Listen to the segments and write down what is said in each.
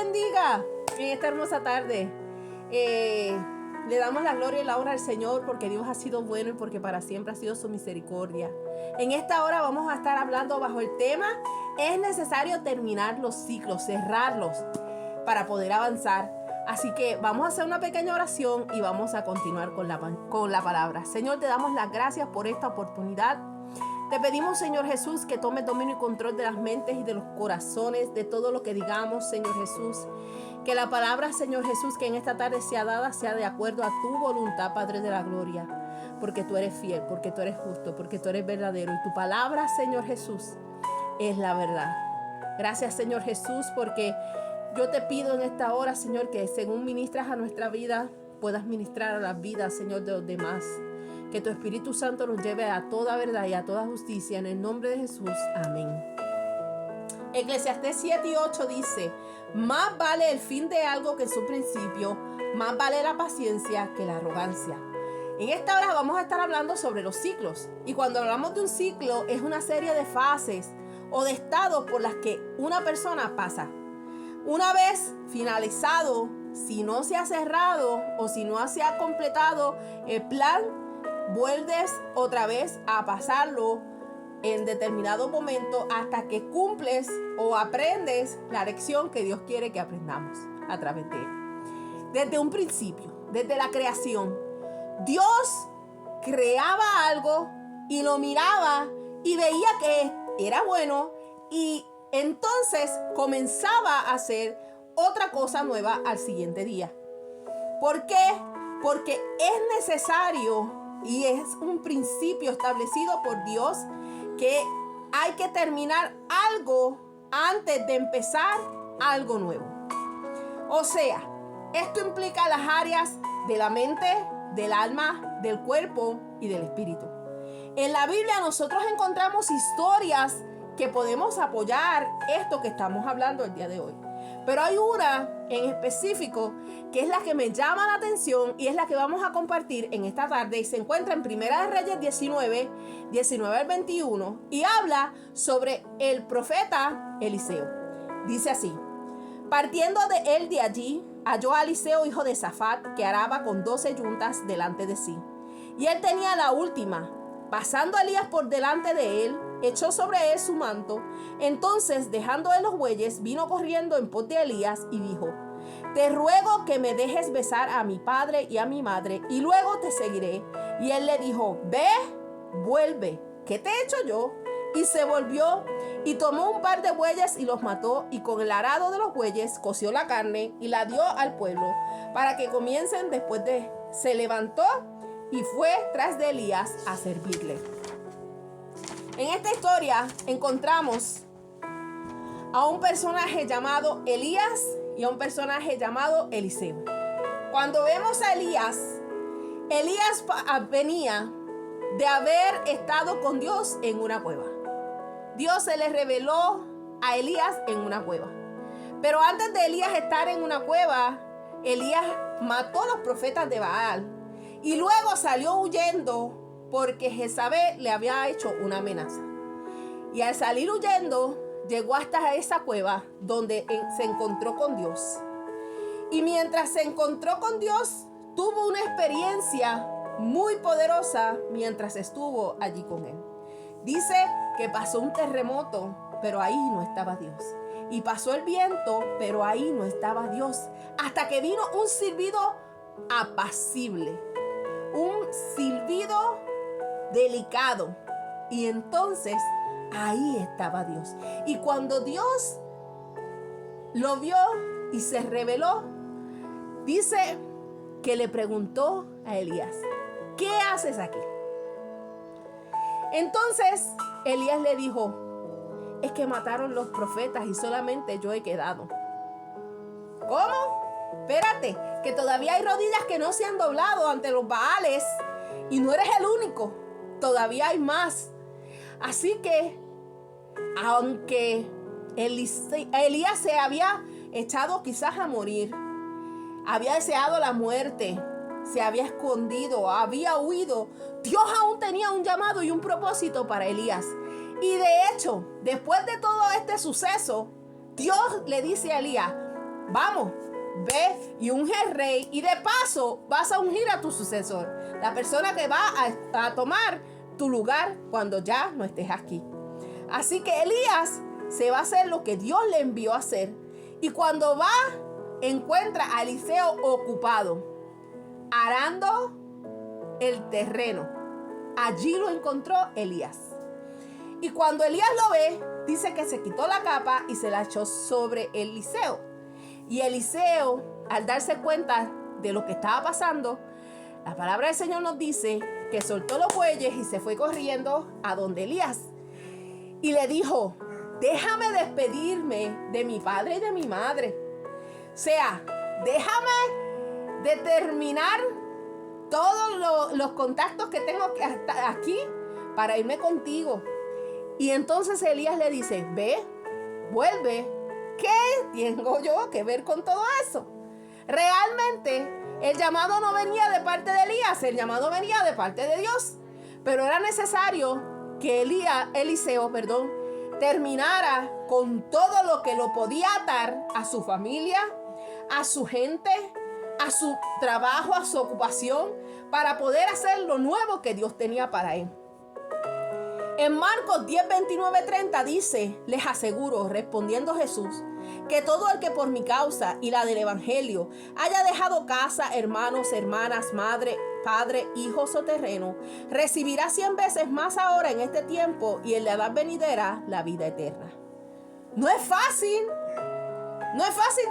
bendiga en esta hermosa tarde. Le damos la gloria y la honra al Señor porque Dios ha sido bueno y porque para siempre ha sido su misericordia. En esta hora vamos a estar hablando bajo el tema: es necesario terminar los ciclos, cerrarlos para poder avanzar. Así que vamos a hacer una pequeña oración y vamos a continuar con la palabra. Señor, te damos las gracias por esta oportunidad. Te pedimos, Señor Jesús, que tome dominio y control de las mentes y de los corazones, de todo lo que digamos, Señor Jesús. Que la palabra, Señor Jesús, que en esta tarde sea dada, sea de acuerdo a tu voluntad, Padre de la gloria. Porque tú eres fiel, porque tú eres justo, porque tú eres verdadero. Y tu palabra, Señor Jesús, es la verdad. Gracias, Señor Jesús, porque yo te pido en esta hora, Señor, que según ministras a nuestra vida, puedas ministrar a las vidas, Señor, de los demás. Que tu Espíritu Santo nos lleve a toda verdad y a toda justicia. En el nombre de Jesús. Amén. Eclesiastés 7:8 dice: más vale el fin de algo que su principio, más vale la paciencia que la arrogancia. En esta hora vamos a estar hablando sobre los ciclos. Y cuando hablamos de un ciclo, es una serie de fases o de estados por las que una persona pasa. Una vez finalizado, si no se ha cerrado o si no se ha completado el plan, vuelves otra vez a pasarlo en determinado momento hasta que cumples o aprendes la lección que Dios quiere que aprendamos a través de él. Desde un principio, desde la creación, Dios creaba algo y lo miraba y veía que era bueno, y entonces comenzaba a hacer otra cosa nueva al siguiente día. ¿Por qué? Porque es necesario y es un principio establecido por Dios que hay que terminar algo antes de empezar algo nuevo. O sea, esto implica las áreas de la mente, del alma, del cuerpo y del espíritu. En la Biblia nosotros encontramos historias que podemos apoyar esto que estamos hablando el día de hoy. Pero hay una en específico que es la que me llama la atención y es la que vamos a compartir en esta tarde, y se encuentra en Primera de Reyes 19 al 21, y habla sobre el profeta Eliseo. Dice así: partiendo de él de allí, halló a Eliseo, hijo de Safat, que araba con 12 yuntas delante de sí. Y él tenía la última. Pasando Elías por delante de él, echó sobre él su manto. Entonces, dejando él los bueyes, vino corriendo en pos de Elías y dijo: te ruego que me dejes besar a mi padre y a mi madre, y luego te seguiré. Y él le dijo: ve, vuelve, ¿qué te he hecho yo? Y se volvió y tomó un par de bueyes y los mató, y con el arado de los bueyes coció la carne y la dio al pueblo para que comiencen. Después se levantó y fue tras de Elías a servirle. En esta historia encontramos a un personaje llamado Elías y a un personaje llamado Eliseo. Cuando vemos a Elías venía de haber estado con Dios en una cueva. Dios se le reveló a Elías en una cueva. Pero antes de Elías estar en una cueva, Elías mató a los profetas de Baal. Y luego salió huyendo porque Jezabel le había hecho una amenaza. Y al salir huyendo, llegó hasta esa cueva donde se encontró con Dios. Y mientras se encontró con Dios, tuvo una experiencia muy poderosa mientras estuvo allí con él. Dice que pasó un terremoto, pero ahí no estaba Dios. Y pasó el viento, pero ahí no estaba Dios. Hasta que vino un silbido apacible. Un silbido delicado. Y entonces ahí estaba Dios. Y cuando Dios lo vio y se reveló, dice que le preguntó a Elías: ¿qué haces aquí? Entonces Elías le dijo: es que mataron los profetas y solamente yo he quedado. ¿Cómo? Espérate, que todavía hay rodillas que no se han doblado ante los Baales, y no eres el único, todavía hay más. Así que, aunque Elías se había echado quizás a morir, había deseado la muerte, se había escondido, había huido, Dios aún tenía un llamado y un propósito para Elías. Y de hecho, después de todo este suceso, Dios le dice a Elías: vamos, ve y unge al rey y de paso vas a ungir a tu sucesor, la persona que va a tomar tu lugar cuando ya no estés aquí. Así que Elías se va a hacer lo que Dios le envió a hacer. Y cuando va, encuentra a Eliseo ocupado, arando el terreno. Allí lo encontró Elías. Y cuando Elías lo ve, dice que se quitó la capa y se la echó sobre Eliseo. Y Eliseo, al darse cuenta de lo que estaba pasando, la palabra del Señor nos dice que soltó los bueyes y se fue corriendo a donde Elías. Y le dijo: déjame despedirme de mi padre y de mi madre. O sea, déjame determinar todos los contactos que tengo aquí para irme contigo. Y entonces Elías le dice: ve, vuelve. ¿Qué tengo yo que ver con todo eso? Realmente el llamado no venía de parte de Elías, el llamado venía de parte de Dios. Pero era necesario que Eliseo, terminara con todo lo que lo podía atar a su familia, a su gente, a su trabajo, a su ocupación, para poder hacer lo nuevo que Dios tenía para él. En Marcos 10, 29, 30 dice: les aseguro, respondiendo Jesús, que todo el que por mi causa y la del evangelio haya dejado casa, hermanos, hermanas, madre, padre, hijos o terreno, recibirá 100 veces más ahora en este tiempo y en la edad venidera la vida eterna. No es fácil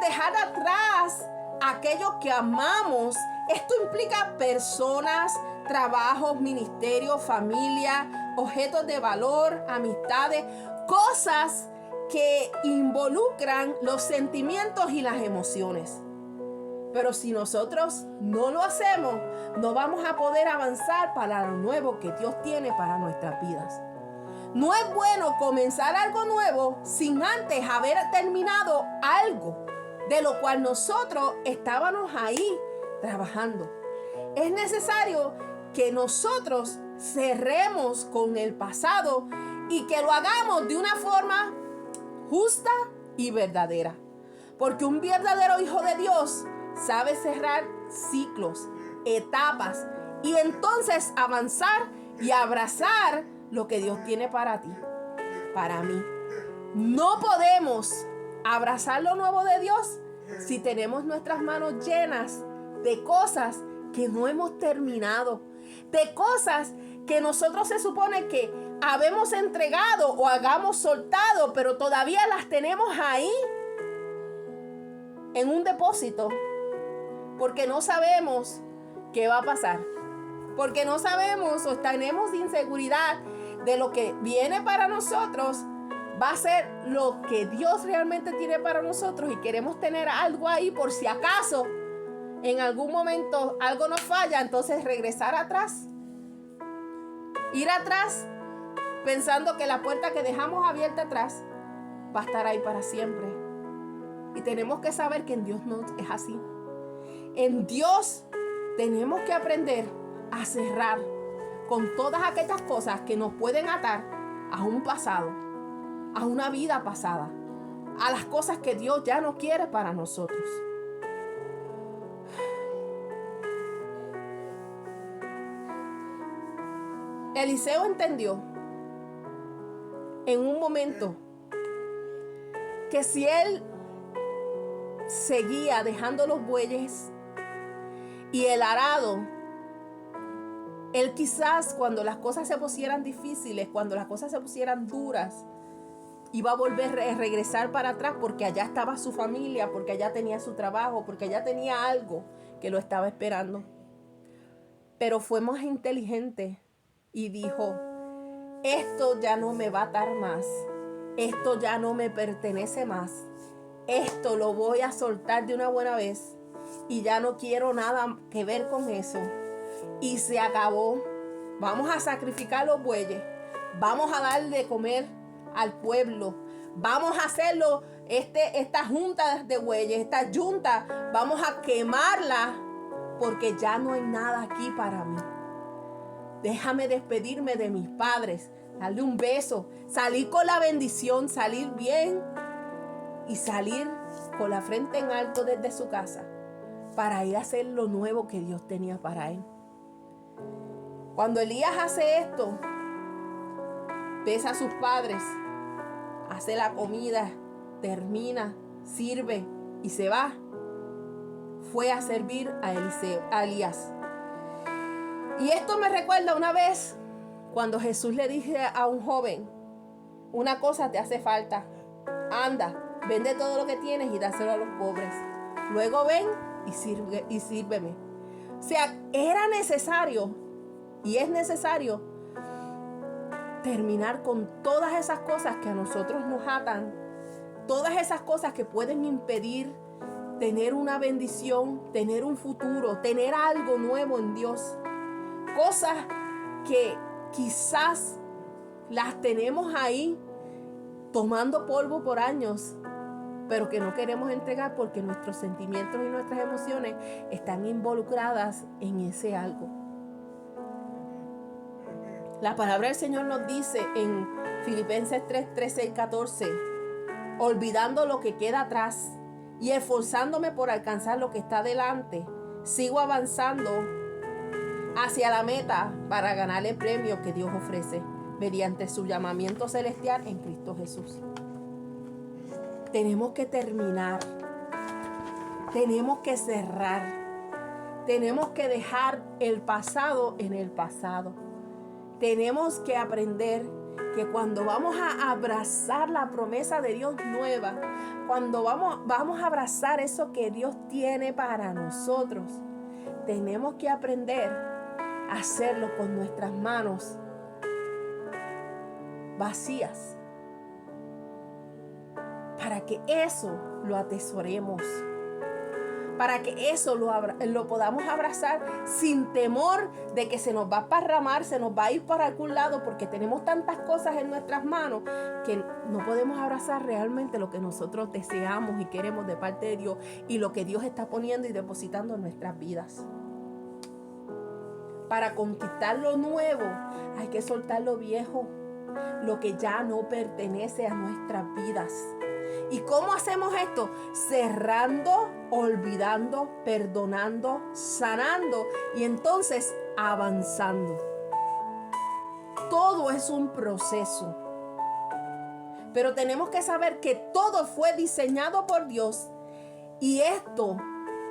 dejar atrás aquello que amamos. Esto implica personas, trabajos, ministerios, familia, objetos de valor, amistades, cosas que involucran los sentimientos y las emociones. Pero si nosotros no lo hacemos, no vamos a poder avanzar para lo nuevo que Dios tiene para nuestras vidas. No es bueno comenzar algo nuevo sin antes haber terminado algo de lo cual nosotros estábamos ahí trabajando. Es necesario que nosotros cerremos con el pasado y que lo hagamos de una forma justa y verdadera. Porque un verdadero hijo de Dios sabe cerrar ciclos, etapas y entonces avanzar y abrazar lo que Dios tiene para ti, para mí. No podemos abrazar lo nuevo de Dios si tenemos nuestras manos llenas de cosas que no hemos terminado, de cosas que nosotros se supone que habemos entregado o hagamos soltado, pero todavía las tenemos ahí en un depósito, porque no sabemos qué va a pasar, porque no sabemos o tenemos inseguridad de lo que viene para nosotros va a ser lo que Dios realmente tiene para nosotros, y queremos tener algo ahí por si acaso en algún momento algo nos falla. Entonces regresar atrás, ir atrás pensando que la puerta que dejamos abierta atrás va a estar ahí para siempre. Y tenemos que saber que en Dios no es así. En Dios tenemos que aprender a cerrar con todas aquellas cosas que nos pueden atar a un pasado, a una vida pasada, a las cosas que Dios ya no quiere para nosotros. Eliseo entendió en un momento que si él seguía dejando los bueyes y el arado, él quizás cuando las cosas se pusieran difíciles, cuando las cosas se pusieran duras, iba a volver a regresar para atrás, porque allá estaba su familia, porque allá tenía su trabajo, porque allá tenía algo que lo estaba esperando. Pero fue más inteligente y dijo: esto ya no me va a atar más, esto ya no me pertenece más, esto lo voy a soltar de una buena vez y ya no quiero nada que ver con eso. Y se acabó. Vamos a sacrificar los bueyes, vamos a darle de comer al pueblo, vamos a hacerlo, esta junta de bueyes, esta yunta, vamos a quemarla, porque ya no hay nada aquí para mí. Déjame despedirme de mis padres, darle un beso, salir con la bendición, salir bien y salir con la frente en alto desde su casa para ir a hacer lo nuevo que Dios tenía para él. Cuando Elías hace esto, besa a sus padres, hace la comida, termina, sirve y se va. Fue a servir a Elías. Y esto me recuerda una vez cuando Jesús le dice a un joven: una cosa te hace falta, anda, vende todo lo que tienes y dáselo a los pobres. Luego ven y sírveme. O sea, era necesario y es necesario terminar con todas esas cosas que a nosotros nos atan, todas esas cosas que pueden impedir tener una bendición, tener un futuro, tener algo nuevo en Dios. Cosas que quizás las tenemos ahí tomando polvo por años, pero que no queremos entregar porque nuestros sentimientos y nuestras emociones están involucradas en ese algo. La palabra del Señor nos dice en Filipenses 3, 13 y 14: olvidando lo que queda atrás y esforzándome por alcanzar lo que está delante, sigo avanzando hacia la meta para ganar el premio que Dios ofrece mediante su llamamiento celestial en Cristo Jesús. Tenemos que terminar, tenemos que cerrar, tenemos que dejar el pasado en el pasado. Tenemos que aprender que cuando vamos a abrazar la promesa de Dios nueva, cuando vamos a abrazar eso que Dios tiene para nosotros, tenemos que aprender a hacerlo con nuestras manos vacías, para que eso lo atesoremos, para que eso lo podamos abrazar sin temor de que se nos va a parramar, se nos va a ir para algún lado, porque tenemos tantas cosas en nuestras manos que no podemos abrazar realmente lo que nosotros deseamos y queremos de parte de Dios y lo que Dios está poniendo y depositando en nuestras vidas. Para conquistar lo nuevo hay que soltar lo viejo, lo que ya no pertenece a nuestras vidas. ¿Y cómo hacemos esto? Cerrando, olvidando, perdonando, sanando y entonces avanzando. Todo es un proceso. Pero tenemos que saber que todo fue diseñado por Dios y esto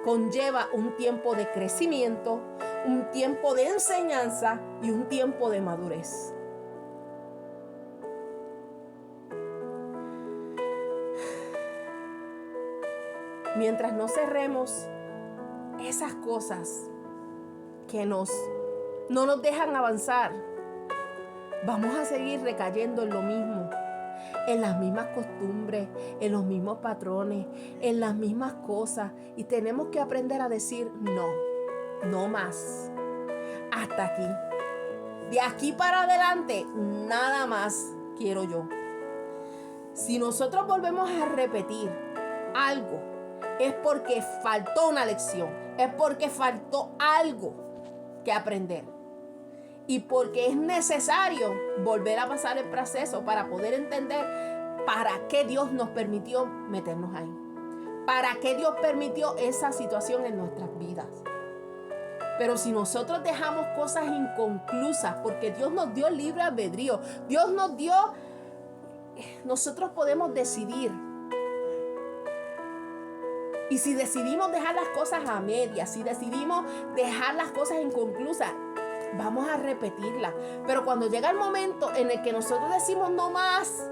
conlleva un tiempo de crecimiento, un tiempo de enseñanza y un tiempo de madurez. Mientras no cerremos esas cosas que no nos dejan avanzar, vamos a seguir recayendo en lo mismo, en las mismas costumbres, en los mismos patrones, en las mismas cosas. Y tenemos que aprender a decir no más. Hasta aquí. De aquí para adelante, nada más quiero yo. Si nosotros volvemos a repetir algo, es porque faltó una lección, es porque faltó algo que aprender y porque es necesario volver a pasar el proceso para poder entender para qué Dios nos permitió meternos ahí, para qué Dios permitió esa situación en nuestras vidas. Pero si nosotros dejamos cosas inconclusas, porque Dios nos dio libre albedrío, Dios nos dio, nosotros podemos decidir. Y si decidimos dejar las cosas a medias, si decidimos dejar las cosas inconclusas, vamos a repetirlas. Pero cuando llega el momento en el que nosotros decimos no más,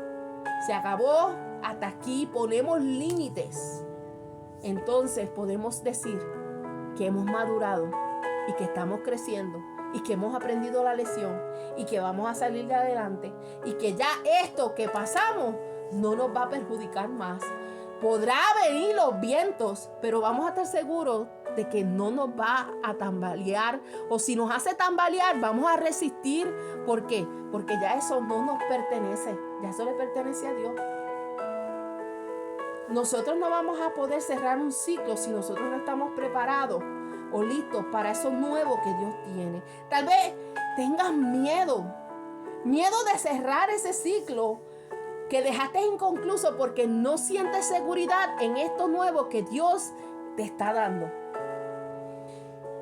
se acabó, hasta aquí, ponemos límites, entonces podemos decir que hemos madurado y que estamos creciendo y que hemos aprendido la lección y que vamos a salir de adelante y que ya esto que pasamos no nos va a perjudicar más. Podrá venir los vientos, pero vamos a estar seguros de que no nos va a tambalear, o si nos hace tambalear, vamos a resistir. ¿Por qué? Porque ya eso no nos pertenece, ya eso le pertenece a Dios. Nosotros no vamos a poder cerrar un ciclo si nosotros no estamos preparados o listos para eso nuevo que Dios tiene. Tal vez tengas miedo de cerrar ese ciclo que dejaste inconcluso porque no sientes seguridad en esto nuevo que Dios te está dando.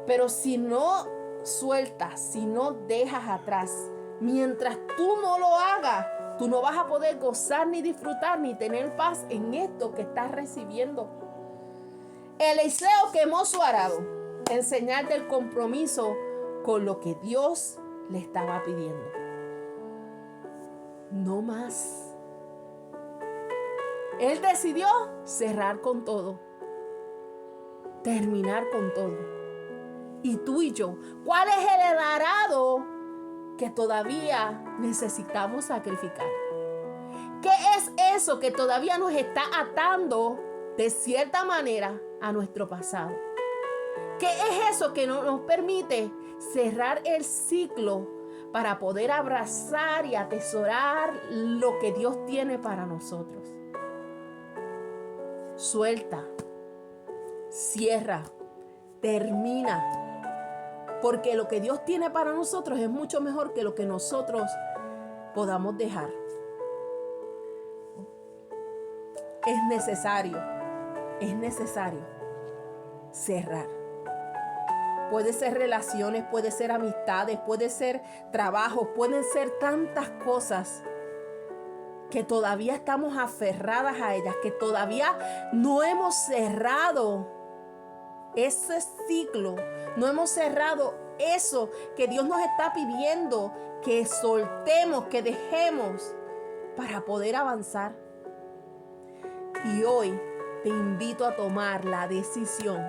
Pero si no sueltas, si no dejas atrás, mientras tú no lo hagas, tú no vas a poder gozar ni disfrutar ni tener paz en esto que estás recibiendo. Eliseo quemó su arado en señal del compromiso con lo que Dios le estaba pidiendo. No más. Él decidió cerrar con todo, terminar con todo. Y tú y yo, ¿cuál es el arado que todavía necesitamos sacrificar? ¿Qué es eso que todavía nos está atando de cierta manera a nuestro pasado? ¿Qué es eso que no nos permite cerrar el ciclo para poder abrazar y atesorar lo que Dios tiene para nosotros? Suelta, cierra, termina, porque lo que Dios tiene para nosotros es mucho mejor que lo que nosotros podamos dejar. Es necesario cerrar. Puede ser relaciones, puede ser amistades, puede ser trabajos, pueden ser tantas cosas que todavía estamos aferradas a ellas, que todavía no hemos cerrado ese ciclo, no hemos cerrado eso que Dios nos está pidiendo, que soltemos, que dejemos para poder avanzar. Y hoy te invito a tomar la decisión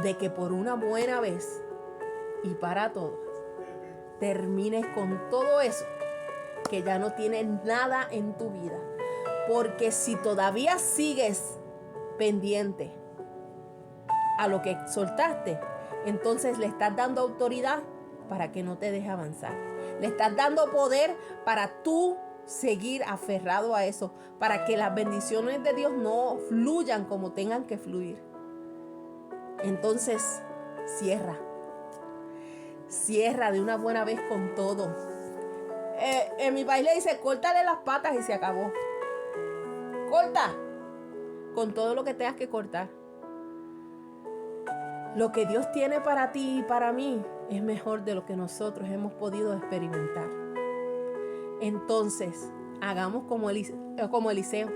de que por una buena vez y para todas termines con todo eso que ya no tiene nada en tu vida. Porque si todavía sigues pendiente a lo que soltaste, entonces le estás dando autoridad para que no te deje avanzar. Le estás dando poder para tú seguir aferrado a eso, para que las bendiciones de Dios no fluyan como tengan que fluir. Entonces, cierra de una buena vez con todo. En mi país le dice, córtale las patas y se acabó. Corta con todo lo que tengas que cortar. Lo que Dios tiene para ti y para mí es mejor de lo que nosotros hemos podido experimentar. Entonces, hagamos como Eliseo.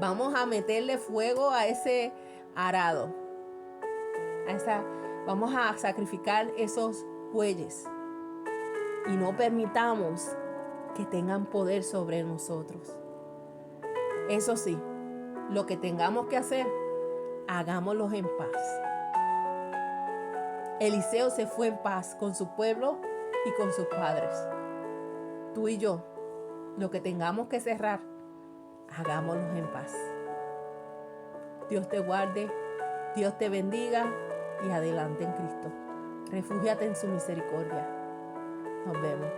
Vamos a meterle fuego a ese arado. Vamos a sacrificar esos bueyes. Y no permitamos que tengan poder sobre nosotros. Eso sí, lo que tengamos que hacer, hagámoslo en paz. Eliseo se fue en paz con su pueblo y con sus padres. Tú y yo, lo que tengamos que cerrar, hagámoslo en paz. Dios te guarde, Dios te bendiga y adelante en Cristo. Refúgiate en su misericordia. Nos vemos.